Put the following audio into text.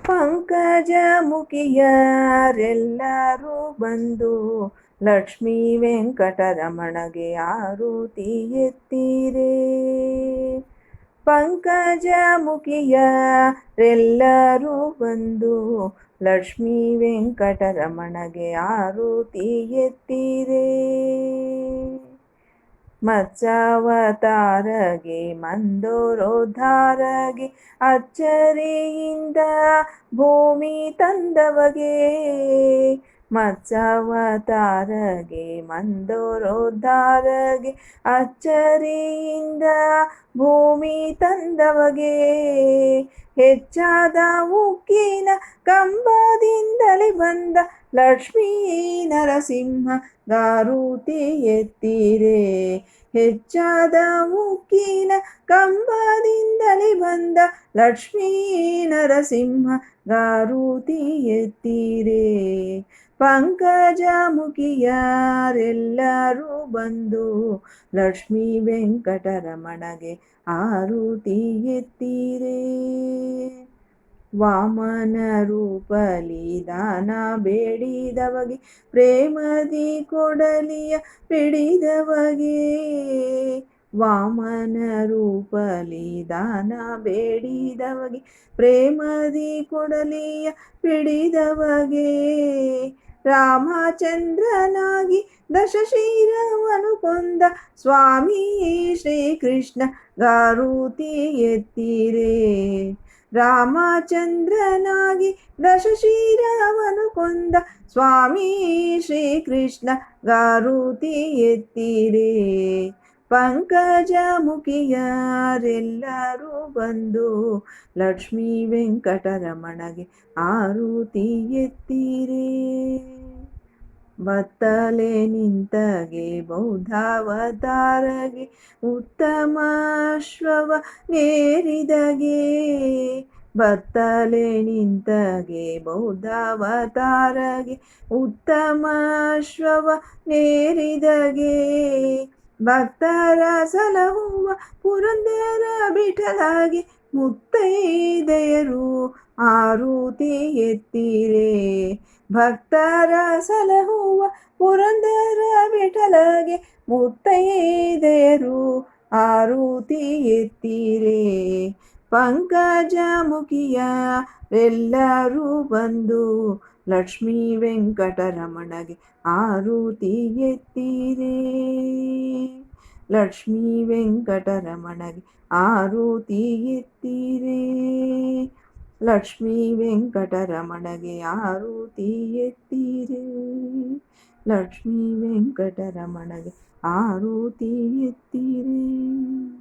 ಪಂಕಜಮುಖಿಯರೆಲ್ಲರೂ ಬಂದು ಲಕ್ಷ್ಮೀ ವೆಂಕಟರಮಣಗೆ ಆರುತಿ ಎತ್ತೀರೇ. ಪಂಕಜಮುಖಿಯರೆಲ್ಲರೂ ಬಂದು ಲಕ್ಷ್ಮೀ ವೆಂಕಟರಮಣಗೆ ಆರುತಿ ಎತ್ತೀರೇ. ಮತ್ಸ್ಯಾವತಾರಗೆ ಮಂದೋರೋದ್ಧಾರಗೆ ಅಚ್ಚರಿಯಿಂದ ಭೂಮಿ ತಂದವಗೆ. ಮತ್ಸ್ಯಾವತಾರಗೆ ಮಂದೋರೋದ್ಧಾರಗೆ ಅಚ್ಚರಿಯಿಂದ ಭೂಮಿ ತಂದವಗೆ. ಹೆಚ್ಚಾದ ಉಕ್ಕಿನ ಕಂಬದಿಂದಲೇ ಬಂದ ಲಕ್ಷ್ಮೀ ನರಸಿಂಹ ಗಾರುತಿ ಎತ್ತೀರೇ. ಹೆಚ್ಚಾದ ಉಕ್ಕಿನ ಕಂಬದಿಂದಲೇ ಬಂದ ಲಕ್ಷ್ಮೀ ನರಸಿಂಹ ಗಾರುತಿ ಎತ್ತೀರೇ. ಪಂಕಜಮುಖಿಯರೆಲ್ಲರೂ ಬಂದು ಲಕ್ಷ್ಮೀ ವೆಂಕಟರಮಣಗೆ ಆರುತಿ ಎತ್ತೀರೇ. ವಾಮನ ರೂಪಲಿ ದಾನ ಬೇಡಿದವಗೆ ಪ್ರೇಮದಿ ಕೊಡಲಿಯ ಪಿಡಿದವಗೆ. ವಾಮನ ರೂಪಲಿ ದಾನ ಬೇಡಿದವಗೆ ಪ್ರೇಮದಿ ಕೊಡಲಿಯ ಪಿಡಿದವಗೆ. ರಾಮಚಂದ್ರನಾಗಿ ದಶಶಿರವನು ಕೊಂದ ಸ್ವಾಮಿ ಶ್ರೀಕೃಷ್ಣ ಗಾರುತಿ ಎತ್ತೀರೇ. ರಾಮಚಂದ್ರನಾಗಿ ದಶಶಿರವನು ಕೊಂದ ಸ್ವಾಮಿ ಶ್ರೀಕೃಷ್ಣ ಗಾರುತಿ ಎತ್ತೀರೇ. ಪಂಕಜಮುಖಿಯರೆಲ್ಲರೂ ಬಂದು ಲಕ್ಷ್ಮೀ ವೆಂಕಟರಮಣಗೆ ಆರುತಿ ಎತ್ತೀರೇ. ಬತ್ತಲೆ ನಿಂತಗೆ ಬೌದ್ಧಾವತಾರಗೆ ಉತ್ತಮ ಅಶ್ವವ ನೇರಿದಗೆ. ಬತ್ತಲೆ ನಿಂತಗೆ ಬೌದ್ಧಾವತಾರಗೆ ಉತ್ತಮ ಅಶ್ವವ ನೇರಿದಗೆ. ಭಕ್ತರ ಸಲಹುವ ಪುರಂದರ ವಿಠಲಗೆ ಮುತ್ತೈದೆಯರು ಆರುತಿ ಎತ್ತೀರೇ. ಭಕ್ತರ ಸಲಹುವ ಪುರಂದರ ವಿಠಲಗೆ ಮುತ್ತೈದೆಯರು ಆರುತಿ ಎತ್ತೀರೇ. ಪಂಕಜಮುಖಿಯರೆಲ್ಲರೂ ಬಂದು ಲಕ್ಷ್ಮೀ ವೆಂಕಟರಮಣಗೆ ಆರುತಿ ಎತ್ತೀರೇ. ಲಕ್ಷ್ಮೀ ವೆಂಕಟರಮಣಗೆ ಆರುತಿ ಎತ್ತೀರೇ. ಲಕ್ಷ್ಮೀ ವೆಂಕಟರಮಣಗೆ ಆರುತಿ ಎತ್ತೀರೇ. ಲಕ್ಷ್ಮೀ ವೆಂಕಟರಮಣಗೆ ಆರುತಿ ಎತ್ತೀರೇ.